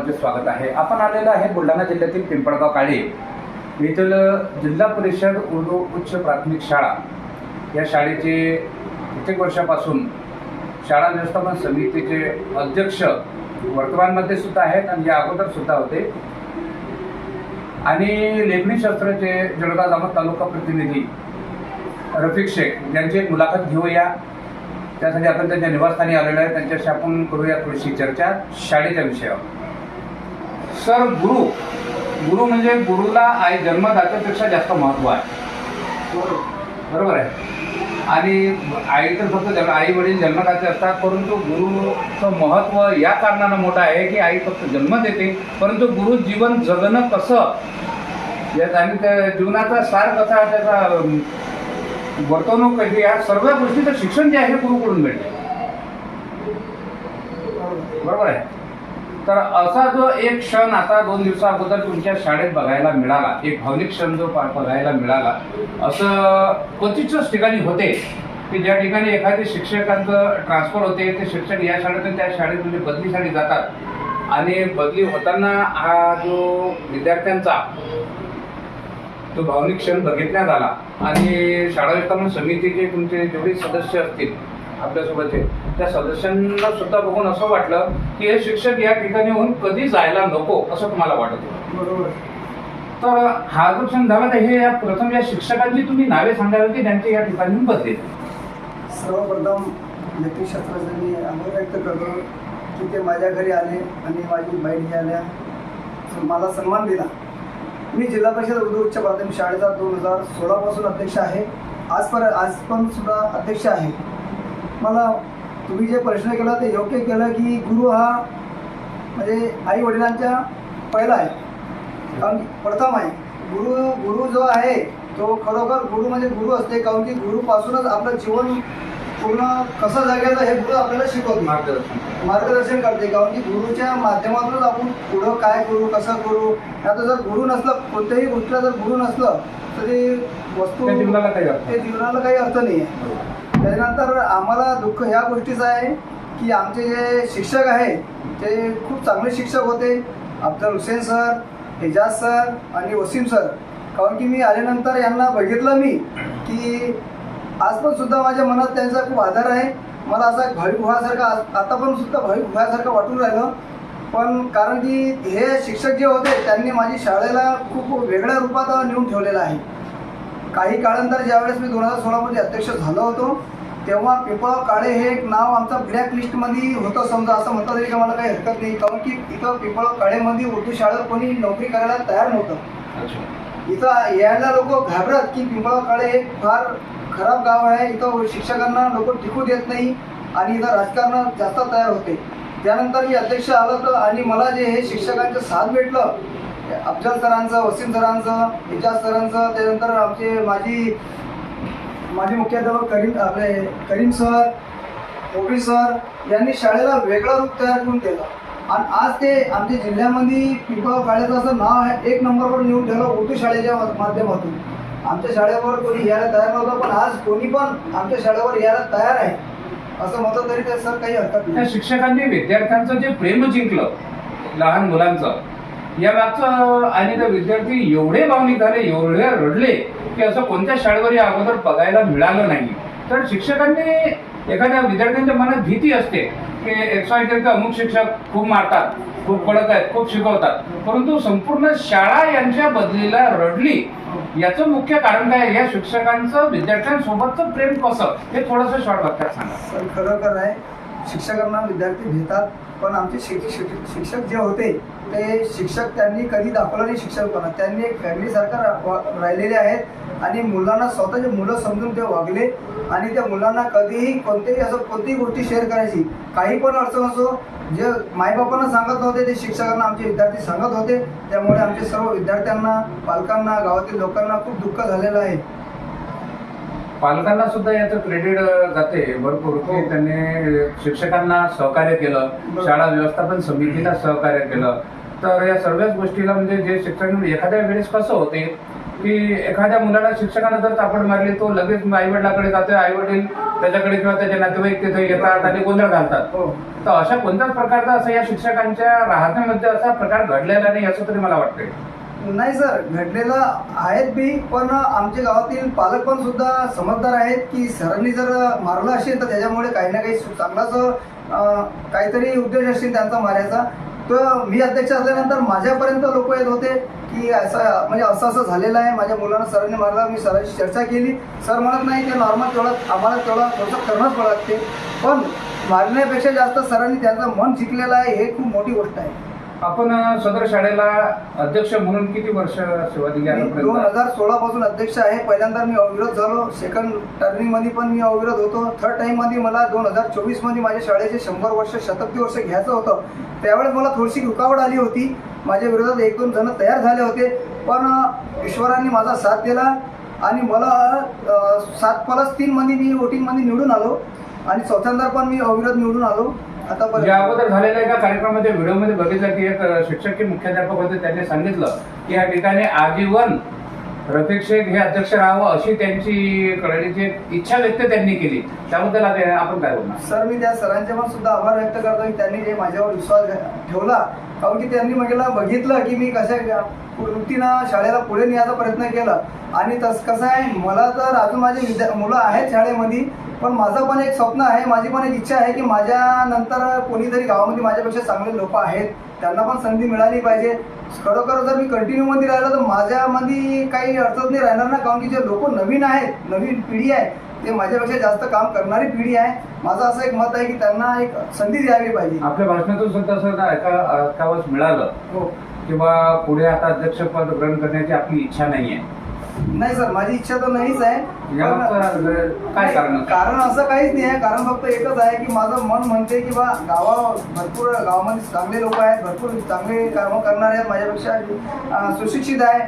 आपले स्वागत आहे। आपण आलेलो आहे बुलढाणा जिल्ह्यातील पिंपळगाव काळे येथील जिल्हा परिषद उर्दू उच्च प्राथमिक शाळा या शाळेचे कित्येक वर्षापासून शाळा व्यवस्थापन समितीचे अध्यक्ष वर्तमानमध्ये सुद्धा आहेत आणि या अगोदर सुद्धा होते आणि लेखणी शास्त्राचे जळगाव जामोद तालुका प्रतिनिधी रफिक शेख यांची एक मुलाखत घेऊया। त्यासाठी आपण त्यांच्या निवासस्थानी आलेलो आहे, त्यांच्याशी आपण करूया थोडीशी चर्चा शाळेच्या विषयावर। सर, गुरु म्हणजे गुरुला आई जन्मदात्यापेक्षा जास्त महत्त्व आहे, बरोबर आहे? आणि आई तर फक्त आई वडील जन्मदाते असतात, परंतु गुरुचं महत्त्व या कारणानं मोठं आहे की आई फक्त जन्म देते, परंतु गुरु जीवन जगणं कसं आणि त्या जीवनाचा सार कसा, त्याचा वर्तवणूक कशी, या सर्व गोष्टीचं शिक्षण जे आहे गुरुकडून मिळते, बरोबर आहे? तर असा जो एक क्षण आता 2 दिवसा अगोदर तुमच्या शाळेत बघायला मिळाला, एक भावनिक क्षण जो बघायला मिळाला, असं क्वचितच ठिकाणी होते की ज्या ठिकाणी एखाद्या शिक्षकांचं ट्रान्सफर होते, ते शिक्षक या शाळेतून त्या शाळेत म्हणजे बदलीसाठी जातात आणि बदली होताना हा जो विद्यार्थ्यांचा तो भावनिक क्षण बघितण्यात आला आणि शाळा व्यवस्थापन समितीचे तुमचे जेवढे सदस्य असतील आपल्यासोबतचे, त्या सदस्यांना सुद्धा बघून असं वाटलं की हे शिक्षक या ठिकाणी होऊन कधी जायला नको असं तुम्हाला वाटत होतं, बरोबर? तर हा जो क्षण झाला तर हे प्रथम या शिक्षकांची तुम्ही नावे सांगावी की त्यांचे या ठिकाणी बदले। सर्वप्रथम लेखनीशास्त्राचं मी आभार व्यक्त करतो की ते माझ्या घरी आले आणि माझी बाईट घ्यायला मला सन्मान दिला। मी जिल्हा परिषद उर्दू उच्च प्राथमिक शाळेचा 2016 पासून अध्यक्ष आहे, आज पण सुद्धा अध्यक्ष आहे। मला तुम्ही जे प्रश्न केला ते योग्य केलं की गुरु हा म्हणजे आई वडिलांच्या पहिला आहे, कारण प्रथम आहे गुरु जो आहे तो खरोखर गुरु म्हणजे गुरु असते, कारण की गुरुपासूनच आपलं जीवन पूर्ण कसं जगायचं हे गुरु आपल्याला शिकवते, मार्गदर्शन करते, कारण की गुरुच्या माध्यमातूनच आपण पुढं काय करू, कसं करू। आता जर गुरु नसलं, कोणत्याही गोष्टीला जर गुरु नसलं तर ते वस्तू जीवनाला काही अर्थ नाही आहे। त्यानंतर आम्हाला दुःख ह्या गोष्टीचं आहे की आमचे जे शिक्षक आहे ते खूप चांगले शिक्षक होते, अफजल हुसेन सर, एजाज सर आणि वसीम सर। कारण की मी आल्यानंतर यांना बघितलं मी की आज पण सुद्धा माझ्या मनात त्यांचा खूप आदर आहे। मला असा भाविक व्हासारखा आता पण सुद्धा भाविक व्हासारखं वाटून राहिलं, पण कारण की हे शिक्षक जे होते त्यांनी माझी शाळेला खूप वेगळ्या रूपात नेऊन ठेवलेलं आहे। काही काळानंतर ज्यावेळेस मी 2016 अध्यक्ष झालो होतो तेव्हा पिंपळगाव काळे हे एक नाव आमचं ब्लॅक लिस्टमध्ये होतं, समजा असं म्हणता तरी का मला काही हरकत नाही, कारण की इथं पिंपळगाव काळेमध्ये उर्दू शाळेत कोणी नोकरी करायला तयार नव्हतं। इथं यायला लोक घाबरत की पिंपळगाव काळे हे फार खराब गाव आहे, इथं शिक्षकांना लोक टिकू देत नाही आणि इथं राजकारणात जास्त तयार होते। त्यानंतर मी अध्यक्ष आलो तर आणि मला जे हे शिक्षकांचं साथ भेटलं, अफजल सरांचं, वसीम सरांचं, एजाज सरांचं, त्यानंतर आमचे माजी मुख्याध्यापक करीम सर, ओबी सर यांनी शाळेला वेगळं रूप तयार करून केलं आणि आज ते आमच्या जिल्ह्यामध्ये पिंपळगाव काळेचं असं नाव आहे, 1 नंबरवर नेऊन ठेवलं उर्दू शाळेच्या माध्यमातून। आमच्या शाळेवर कोणी यायला तयार नव्हतं, पण आज कोणी पण आमच्या शाळेवर यायला तयार आहे असं म्हटलं तरी ते सर काही हरकत नाही। शिक्षकांनी विद्यार्थ्यांचं जे प्रेम जिंकलं लहान मुलांचं या मागचं, आणि ते विद्यार्थी एवढे भावनिक झाले, एवढे रडले की असं कोणत्या शाळेवर या अगोदर बघायला मिळालं नाही। तर शिक्षकांनी एखाद्या विद्यार्थ्यांच्या मनात भीती असते की XYZ अमुक शिक्षक खूप मारतात, खूप कडक आहेत, खूप शिकवतात, परंतु संपूर्ण शाळा यांच्या बदलीला रडली, याचं मुख्य कारण काय? या शिक्षकांचं विद्यार्थ्यांसोबतचं प्रेम कसं, हे थोडंसं शॉर्ट वाक्यात सांगा। सर, खरोखर आहे शिक्षकांना विद्यार्थी भेटतात, पण आमचे शिक्षक जे होते ते शिक्षक त्यांनी कधी दाखवलं नाही शिक्षकपणा, त्यांनी एक फॅमिलीसारखं राहिलेले आहेत आणि मुलांना स्वतःचे मुलं समजून ते वागले आणि त्या मुलांना कधीही कोणतीही गोष्टी शेअर करायची, काही पण अडचण असो, जे मायबापांना सांगत होते ते शिक्षकांना आमचे विद्यार्थी सांगत होते। त्यामुळे आमचे सर्व विद्यार्थ्यांना, पालकांना, गावातील लोकांना खूप दुःख झालेलं आहे। पालकांना सुद्धा याचं क्रेडिट जाते भरपूर की त्यांनी शिक्षकांना सहकार्य केलं, शाळा व्यवस्थापन समितीला सहकार्य केलं। तर या सर्वच गोष्टीला म्हणजे जे शिक्षण एखाद्या वेळेस कसं होते की एखाद्या मुलाला शिक्षकानं जर चापड मारली तो लगेच आईवडिलाकडे जातोय, आईवडील त्याच्याकडे किंवा त्याचे नातेवाईक तिथे येतात आणि गोंधळ घालतात. हो. तर अशा कोणत्याच प्रकारचा असं या शिक्षकांच्या राहण्यामध्ये असा प्रकार घडलेला नाही असं तरी मला वाटतंय. नाही सर, घडलेलं आहेत बी, पण आमच्या गावातील पालक पण सुद्धा समजदार आहेत की सरांनी जर मारलं असेल तर त्याच्यामुळे काही ना काही चांगलाच काहीतरी उद्देश असेल त्यांचा मारायचा. तर मी अध्यक्ष असल्यानंतर माझ्यापर्यंत लोक येत होते की असं म्हणजे असं झालेलं आहे, माझ्या मुलांना सरांनी मारलं. मी सरांशी चर्चा केली. सर म्हणत नाही ते नॉर्मल, तेवढं आम्हाला तेवढं थोडंसं करणंच लागते, पण मारण्यापेक्षा जास्त सरांनी त्यांचं मन जिंकलेलं आहे, हे खूप मोठी गोष्ट आहे. आपण सदर शाळेला अध्यक्ष म्हणून किती वर्ष सेवा दिली मी आतापर्यंत? 2016 पासून अध्यक्ष आहे. पहिल्यांदा मी अविरोध झालो, सेकंड टर्निंग मध्ये पण मी अविरोध होतो. थर्ड टाइम मध्ये मला 2024 मध्ये माझ्या शाळेचे 100 वर्ष शताब्दी वर्ष घ्यायचं होतं. त्यावेळेस मला थोडीशी रुकावट आली होती. माझ्या विरोधात 1-2 जण तयार झाले होते, पण ईश्वरांनी माझा साथ दिला आणि मला 7+3 मध्ये मी वोटिंगमध्ये निवडून आलो आणि चौथ्यांदा पण मी अविरोध निवडून आलो. या अगोदर झालेल्या एका कार्यक्रमामध्ये व्हिडिओमध्ये बघितलं की एक शिक्षक मुख्याध्यापक होते, त्यांनी सांगितलं की या ठिकाणी आजीवन रफिक शेख हे अध्यक्ष राहावं अशी त्यांची कळण्याची इच्छा व्यक्त त्यांनी केली. त्याबद्दल आपण काय बोलणार? सर, मी त्या सरांचे पण सुद्धा आभार व्यक्त करतो की त्यांनी जे माझ्यावर विश्वास ठेवला, कारण की त्यांनी मला बघितलं की मी कशा वृत्तीनं शाळेला पुढे नेण्याचा प्रयत्न केला. आणि कसं आहे, मला तर अजून माझे मुलं आहेत शाळेमध्ये, पण माझं पण एक स्वप्न आहे, माझी पण एक इच्छा आहे की माझ्यानंतर कोणीतरी गावामध्ये माझ्यापेक्षा चांगले लोक आहेत, त्यांना पण संधी मिळाली पाहिजे. खरोखर जर मी कंटिन्यू मध्ये राहिलो तर माझ्यामध्ये काही अडचण नाही राहणार ना, कारण की जे लोक नवीन आहेत, नवीन पिढी आहे, ते माझ्यापेक्षा जास्त काम करणारी पिढी आहे. माझं असं एक मत आहे की त्यांना एक संधी द्यावी पाहिजे. आपल्या भाषणातून सुद्धा असं ऐकावंच मिळालं हो, किंवा पुढे आता अध्यक्षपद ग्रहण करण्याची आपली इच्छा नाही आहे. नाही सर, माझी इच्छा तर नाहीच आहे. काय कारण? कारण असं काहीच नाही आहे. कारण फक्त एकच आहे की माझं मन म्हणते की बा भरपूर गावामध्ये चांगले लोक आहेत, भरपूर चांगले कामं करणारे आहेत, माझ्यापेक्षा सुशिक्षित आहे.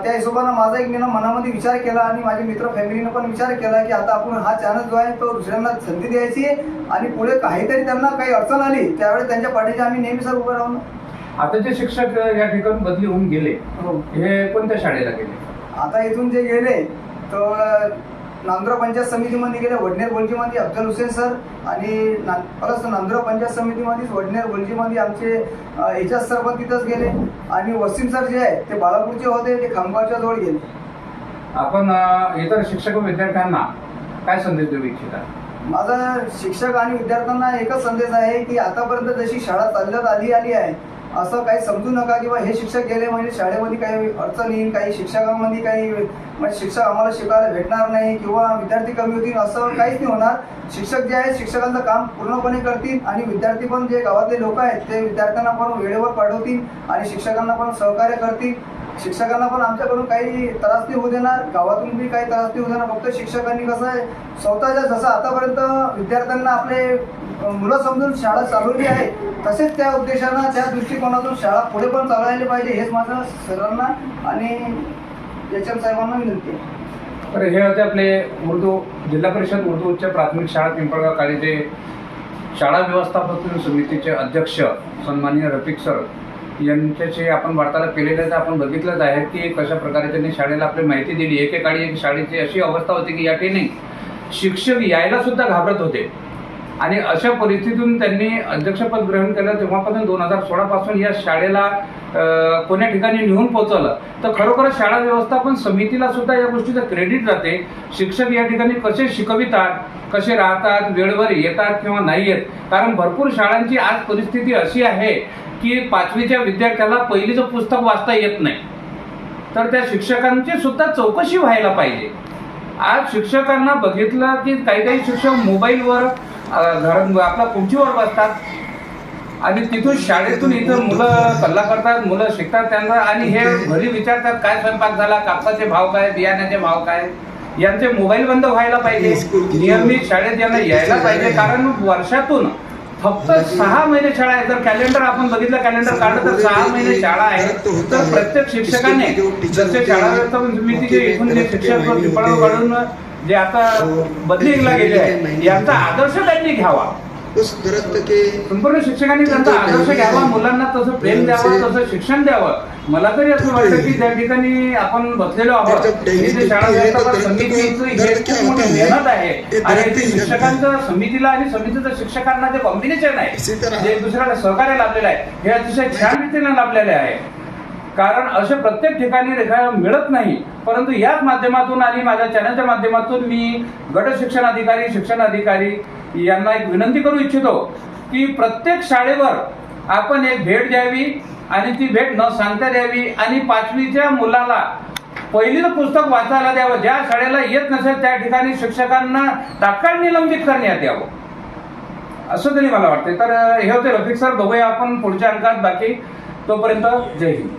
त्या हिशोबानं माझा एक मी मनामध्ये विचार केला आणि माझ्या मित्र फॅमिलीनं पण विचार केला की आता आपण हा चॅनल जो आहे तो दुसऱ्यांना संधी द्यायची आणि पुढे काहीतरी त्यांना काही अडचण आली त्यावेळेस त्यांच्या पाठीशी आम्ही नेहमी सर उभं राहून. आता जे शिक्षक या ठिकाणी बदली होऊन गेले, हे कोणत्या शाळेला गेले? आता इथून जे गेले तर नांदुरा पंचायत समितीमध्ये गेले, वडनेर बोलजीमध्ये अफजल हुसेन सर, आणि परत नांदुरा पंचायत समितीमध्येच वडनेर बोलजीमध्ये आमचे एजाज सर पण तिथंच गेले, आणि वसीम सर जे आहे ते बाळापूरचे होते, ते खामगावच्या जवळ गेले. आपण इतर शिक्षक व विद्यार्थ्यांना काय संदेश देऊ इच्छिता? माझा शिक्षक आणि विद्यार्थ्यांना एकच संदेश आहे की आतापर्यंत जशी शाळा चालत आली आहे, असं काही समजू नका किंवा हे शिक्षक गेले म्हणजे शाळेमध्ये काही अडचण येईल, काही शिक्षकांमध्ये काही म्हणजे शिक्षक आम्हाला शिकायला भेटणार नाही किंवा विद्यार्थी कमी होतील, असं काहीच नाही होणार. शिक्षक जे आहेत शिक्षकांचं काम पूर्णपणे करतील आणि विद्यार्थी पण जे गावातले लोक आहेत ते विद्यार्थ्यांना पण वेळेवर पाठवतील आणि शिक्षकांना पण सहकार्य करतील. शिक्षकांना पण आमच्याकडून काही त्रास नाही होऊ देणार, गावातून बी काही त्रास नाही होऊ देणार. फक्त शिक्षकांनी कसं आहे, स्वतःच्या जसं आतापर्यंत विद्यार्थ्यांना आपले मुलं समजून शाळा चालवली आहे, तसेच त्या उद्देशानं त्या दृष्टिकोनातून शाळा पुढे पण चालवायला पाहिजे, हेच माझं सरांना आणि एच.एम. साहेबांना विनंती आहे. तर हे होते आपले उर्दू जिल्हा परिषद उर्दू उच्च प्राथमिक शाळा पिंपळगाव काळीचे शाळा व्यवस्थापन समितीचे अध्यक्ष सन्माननीय रफिक सर यांच्याशी आपण वार्तालाप केलेलं तर आपण बघितलंच आहे की कशा प्रकारे त्यांनी शाळेला आपली माहिती दिली. एकेकाळी एक शाळेची अशी अवस्था होती की या ठिकाणी शिक्षक यायला सुद्धा घाबरत होते आणि अशा परिस्थितीतून त्यांनी अध्यक्षपद ग्रहण केलं. तेव्हापासून 2016 पासून या शाळेला कोण्या ठिकाणी नेऊन पोहोचवलं. तर खरोखर शाळा व्यवस्थापन समितीला सुद्धा या गोष्टीचं क्रेडिट जाते. शिक्षक या ठिकाणी कसे शिकवितात, कसे राहतात, वेळेवर येतात किंवा नाही येत. कारण भरपूर शाळांची आज परिस्थिती अशी आहे की 5वीच्या विद्यार्थ्याला पहिलीचं पुस्तक वाचता येत नाही. तर त्या शिक्षकांची सुद्धा चौकशी व्हायला पाहिजे. आज शिक्षकांना बघितलं की काही शिक्षक मोबाईलवर आपला खुर्चीवर बसतात आणि तिथून शाळेतून इथं मुलं कल्ला करतात, मुलं शिकतात त्यांना, आणि हे घरी विचारतात काय स्वयंपाक झाला, कापसाचे भाव काय, बियाण्याचे भाव काय. यांचे मोबाईल बंद व्हायला पाहिजे. नियमित शाळेत यांना यायला पाहिजे. कारण वर्षातून फक्त 6 महिने शाळा आहे. जर कॅलेंडर आपण बघितलं, कॅलेंडर काढलं तर 6 महिने शाळा आहे. तर प्रत्येक शिक्षकाने जसे शाळा व्यवस्थापन समितीचे इथून जे शिक्षक पिंपळगाव काढून जे आता बदलीला गेले आहे यांचा आदर्श त्यांनी घ्यावा. संपूर्ण शिक्षकांनी त्यांचा आदर्श घ्यावा, मुलांना तसं प्रेम द्यावं, तसं शिक्षण द्यावं मला तरी असं वाटतं की ज्या ठिकाणी आपण बसलेलो आहोत तिथे शाळा व्यवस्थापन समितीचं हे खूप मोठी मेहनत आहे आणि ते शिक्षकांचं समितीला आणि समितीचं शिक्षकांना जे कॉम्बिनेशन आहे जे दुसऱ्याला सहकार्य लाभलेलं आहे हे अतिशय छान रीतीने लाभलेले आहे. कारण असे प्रत्येक ठिकाणी रेखा मिळत नाही. परंतु याच माध्यमातून आणि माझ्या चॅनलच्या माध्यमातून मी गट शिक्षण अधिकारी यांना एक विनंती करू इच्छितो की प्रत्येक शाळेवर आपण एक भेट द्यावी आणि ती भेट न सांगता द्यावी आणि 5वीच्या मुलाला पहिलीचं पुस्तक वाचायला द्यावं. ज्या शाळेला येत नसेल त्या ठिकाणी शिक्षकांना तात्काळ निलंबित करण्यात यावं असं तरी मला वाटते. तर हे होते रफिक सर. बघूया आपण पुढच्या अंकात बाकी. तोपर्यंत जय हिंद.